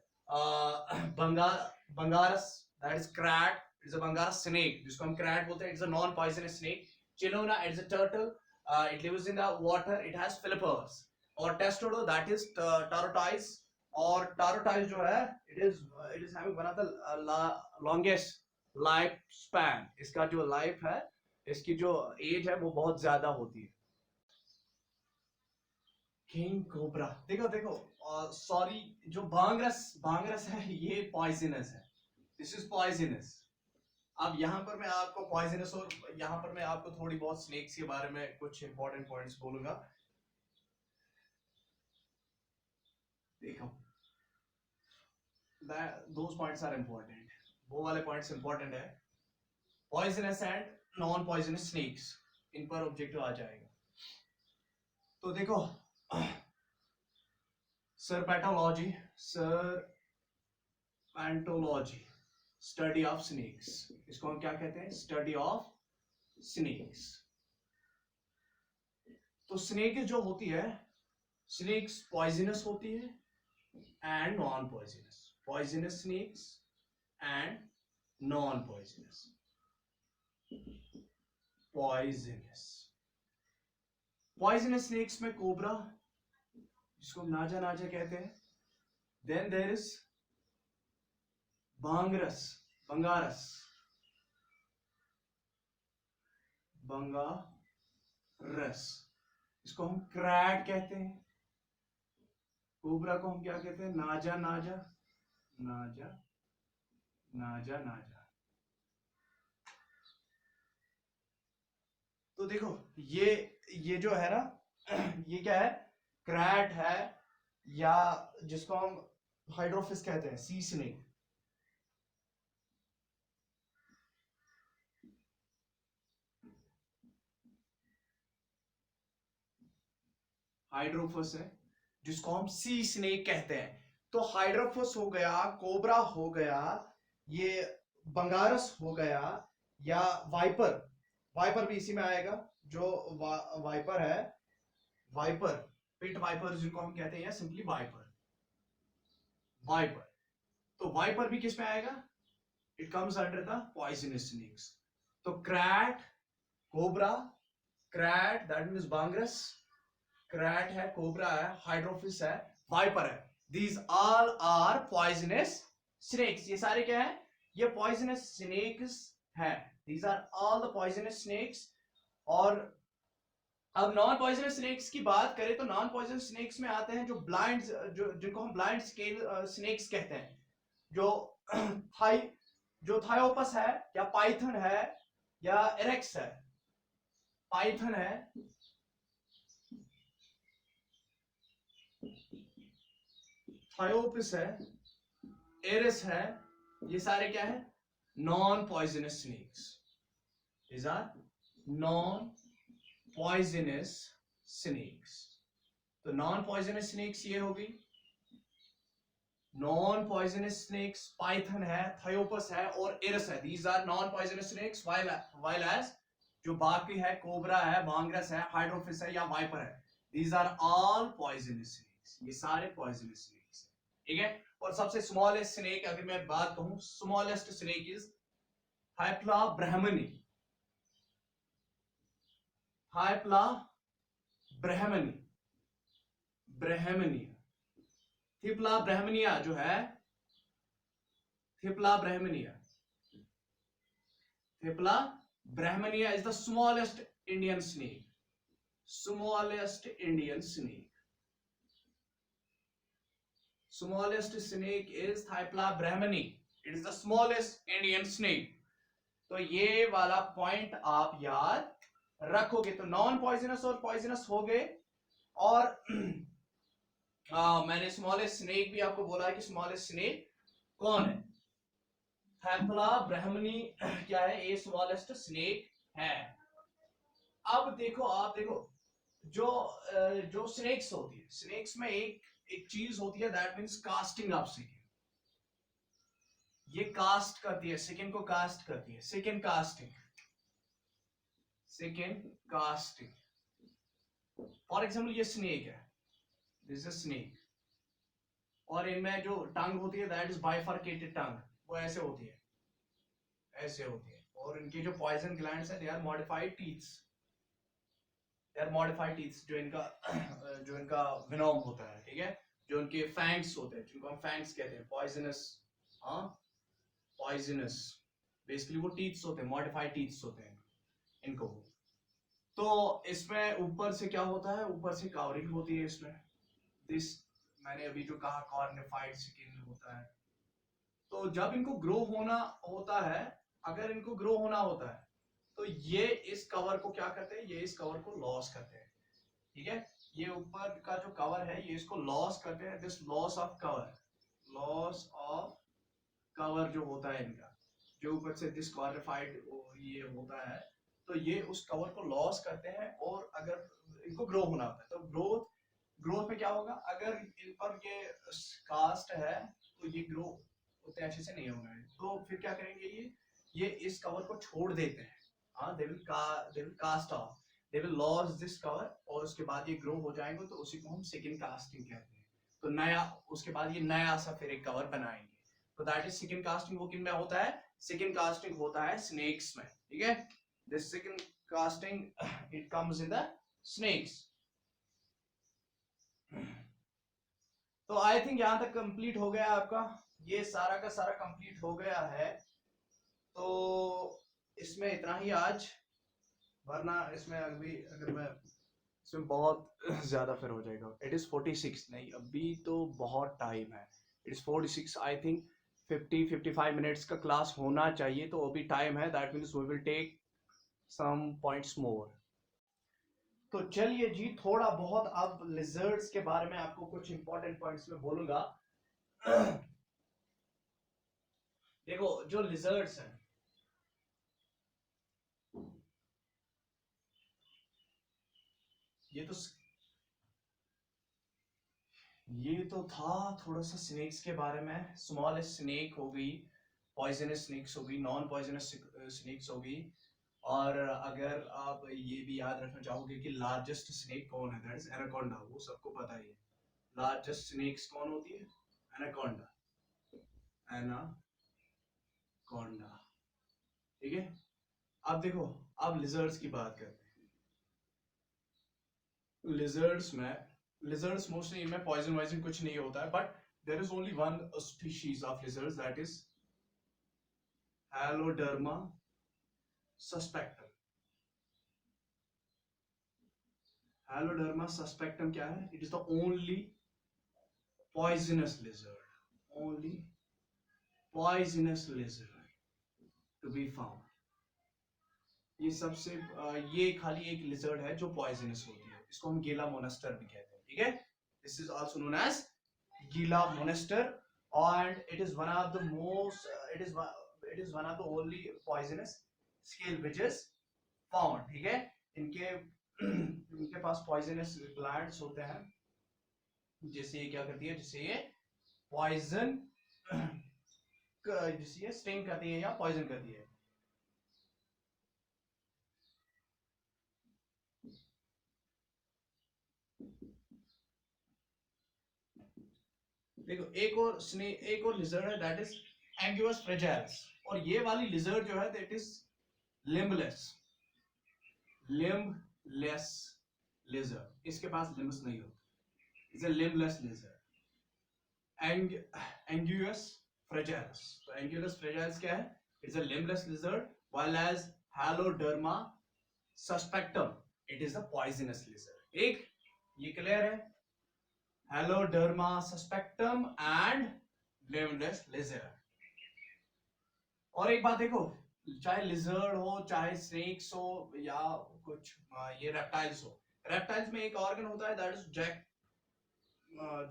Bangarus, that is crab. It's a Bangarus snake. जिसको हम crab बोलते हैं. It's a non-poisonous snake. Chinona, it's a turtle. It lives in the water. It has flippers. और testodo, that is tortoise. और tortoise जो है, it is having one of the longest life span. इसका जो life है, इसकी जो as है वो बहुत ज्यादा होती है. किंग कोबरा, देखो देखो, सॉरी, जो भांगरस है ये पॉइजनस है. This is poisonous. अब यहाँ पर मैं आपको पॉइजनस और यहाँ पर मैं आपको थोड़ी बहुत स्नेक्स के बारे में कुछ इंपॉर्टेंट पॉइंट्स बोलूंगा. देखो, दोस पॉइंट्स आर इंपॉर्टेंट. वो वाले पॉइंट्स इंपॉर्टेंट है. Poisonous and non poisonous snakes, इन पर ऑब्जेक्टिव आ जाएगा. तो देखो, सर्पेंटोलॉजी, स्टडी ऑफ स्नेक्स. इसको हम क्या कहते हैं? Study of snakes. तो स्नेक जो होती है, स्नेक्स पॉइजनस होती है and non poisonous. Poisonous snakes and non poisonous. Poisonous snacks में कोबरा, जिसको नाजा कहते हैं. देन देयर इज बंगारस, इसको हम क्रैट कहते हैं. कोबरा को हम क्या कहते हैं? नाजा. तो देखो, ये जो है ना, ये क्या है? क्रैट है, या जिसको हम हाइड्रोफिस कहते हैं, सी स्नेक. हाइड्रोफस है, जिसको हम सी स्नेक कहते हैं. तो हाइड्रोफस हो गया, कोबरा हो गया, ये बंगारस हो गया, या वाइपर भी इसी में आएगा. जो वाइपर है, पिट वाइपर जिनको हम कहते हैं, या सिंपली वाइपर. तो वाइपर भी किस में आएगा? It comes under the poisonous snakes. तो krait, cobra, that means bungarus, krait है, कोबरा है, हाइड्रोफिस है, वाइपर है. These all are poisonous snakes. ये सारे क्या है? ये पॉइजनस स्नेक्स है. These are all the poisonous snakes. और अब नॉन पॉइजनस स्नेक्स की बात करें तो नॉन पॉइजनस स्नेक्स में आते हैं जो ब्लाइंड, जिनको हम ब्लाइंड स्केल स्नेक्स कहते हैं. जो थायोपस है, या पाइथन है, या एरेक्स है. पाइथन है, थायोपस है, एरिस है. ये सारे क्या है? Non poisonous snacks. These are non-poisonous snakes. तो non-poisonous snakes ये होगी. Non-poisonous snakes पाइथन है, थायोपस है और एरस है. These are non-poisonous snakes. While as जो बाकी है, कोबरा है, बांगरस है, हाइड्रोफिस है, या वाइपर है, These are all poisonous snakes. ये सारे poisonous snakes हैं. ठीक है. और सबसे स्मॉलेस्ट स्नेक अगर मैं बात कहूं, smallest snake is typhlina brahmina. Typhlina brahmina जो है, typhlina brahmina is the smallest Indian snake. Smallest snake is Thypla brahmani. It is the smallest Indian snake. तो ये वाला पॉइंट आप याद रखोगे. तो नॉन पॉइजनस और पॉइजनस हो गए. और मैंने स्मॉलेस्ट स्नेक भी आपको बोला है कि स्मॉलेस्ट स्नेक कौन है? थैप्ला ब्रह्मनी क्या है? ये स्मॉलेस्ट स्नेक है. अब देखो, आप देखो, जो जो स्नेक्स होती है, स्नेक्स में एक चीज होती है that means casting of skin. ये कास्ट करती है स्किन को, कास्ट करती है, skin casting, skin casting. For example ये स्नेक है, दिस इज स्नेक, और इनमें जो टंग होती है दैट इज बाइफरकेटेड टंग, वो ऐसे होती है, ऐसे होती है। और इनके जो पॉइजन ग्लैंड्स है they are modified teeths, they are modified teeths, जो इनका जो इनका विनोम होता है, ठीक है, जो उनके फैंग्स होते हैं, जिनको हम फैंग्स कहते हैं, पॉइजनस, हाँ पॉइजनस, बेसिकली वो टीथ्स होते हैं, मॉडिफाइड टीथ्स होते हैं इनको। तो इसमें ऊपर से क्या होता है, ऊपर से कवरिंग होती है इसमें, दिस, मैंने अभी जो कहा कॉर्निफाइड स्किन होता है। तो जब इनको ग्रो होना होता है, अगर इनको ग्रो होना होता है तो ये इस कवर को क्या करते हैं, ये इस कवर को लॉस करते हैं, ठीक है। ये ऊपर का जो कवर है ये इसको लॉस करते हैं, this loss of cover, loss of cover जो होता है इनका, जो ऊपर से डिस्क्वालिफाइड ये होता है, तो ये उस कवर को लॉस करते हैं। और अगर इनको ग्रो होना होता है तो ग्रोथ, ग्रोथ में क्या होगा, अगर इन पर ये कास्ट है तो ये ग्रो उतने अच्छे से नहीं होगा, तो फिर क्या करेंगे, ये इस कवर को छोड़ देते हैं, हाँ they will cast off, they will loss this cover, और उसके बाद ये ग्रो हो जाएंगे, तो उसी को हम सेकंड कास्टिंग कहते हैं। तो नया, उसके बाद ये नया सा फिर एक कवर बनाएंगे, तो दैट इज सेकंड कास्टिंग। वो किन में होता है, सेकंड कास्टिंग होता है स्नेक्स में, ठीक है। This second casting it comes in the snakes. तो आई थिंक यहां तक कंप्लीट हो गया आपका, ये सारा का सारा कंप्लीट हो गया है। तो इसमें इतना ही आज, वरना इसमें अभी अगर मैं इसमें बहुत ज्यादा फिर हो जाएगा। इट इज 46, नहीं अभी तो बहुत टाइम है, it is 46, I think 50-55 minutes का क्लास होना चाहिए, तो अभी टाइम है, that means we will take some points more. तो चलिए जी, थोड़ा बहुत अब लिजर्ड्स के बारे में आपको कुछ इंपॉर्टेंट पॉइंट्स में बोलूंगा। देखो जो लिजर्ड्स हैं, ये तो ये तो था थोड़ा सा स्नेक्स के बारे में, स्मॉलेस्ट स्नेक हो गई, पॉइजनस स्नेक्स हो गई, नॉन पॉइजनस स्नेक्स हो गई। और अगर आप ये भी याद रखना चाहोगे कि लार्जेस्ट स्नेक कौन है, दैट इज एनाकोंडा, वो सबको पता ही है। लार्जेस्ट स्नेक्स कौन होती है, एनाकोंडा, एनाकोंडा, ठीक है। अब देखो, अब लिजर्ड्स की बात करते हैं। लिजर्ड्स में, लिजर्ड्स मोस्टली इनमें पॉइजन वाइजन कुछ नहीं होता है, but there is only one species of lizards, that is heloderma suspectum. Heloderma suspectum क्या है, it is the only poisonous lizard, only poisonous lizard to be found। ये सबसे ये खाली एक लिजर्ड है जो पॉइजनस होती है, इसको हम गीला मोनेस्टर भी कहते हैं, ठीक है। This is also known as Gila monster, and it is one of the most it is one of the only poisonous scale which is found, ठीक है। इनके इनके पास पॉइजनस ग्लैंड्स होते हैं, जिससे ये क्या करती है, जिससे ये पॉइजन जिससे ये स्टिंग करती है या पॉइजन करती है। देखो एक और लिजर्ड है दैट इज एंग्युअस फ्रेजाइल्स, और ये वाली लिजर्ड जो है that is limbless, limbless lizard, इसके पास लिम्ब्स नहीं होते, is a limbless lizard. Anguis fragilis, तो एंग्युअस फ्रेजाइल्स क्या है, it's a limbless lizard, while as heloderma suspectum it is a poisonous lizard, ठीक, ये क्लियर है। Heloderma suspectum and limbless lizard. और एक बात देखो, चाहे लिजर्ड हो, चाहे स्नेक्स हो, या कुछ ये रेप्टाइल्स हो, रेप्टाइल्स में एक ऑर्गन होता है दैट इज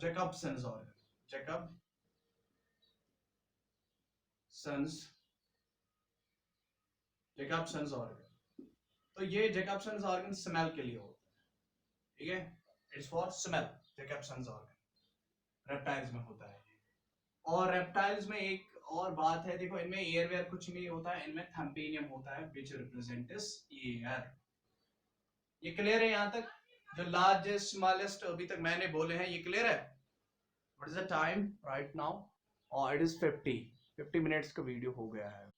जैकबसन्स ऑर्गन, जैकबसन्स जैकबसन्स ऑर्गन। तो ये जैकबसन्स ऑर्गन स्मेल के लिए होता है, ठीक है, it's for smell, Jacobson's organ, reptiles में होता है। और रेप्टाइल्स में एक और बात है, देखो इनमें एयरवेयर कुछ नहीं होता है, इनमें थैम्पेनियम होता है व्हिच रिप्रेजेंट्स एयर। ये क्लियर है यहाँ तक? जो लार्जेस्ट स्मॉलेस्ट अभी तक मैंने बोले हैं, ये क्लियर है? What is the time right now? और इट इज 50 मिनट्स का वीडियो हो गया है।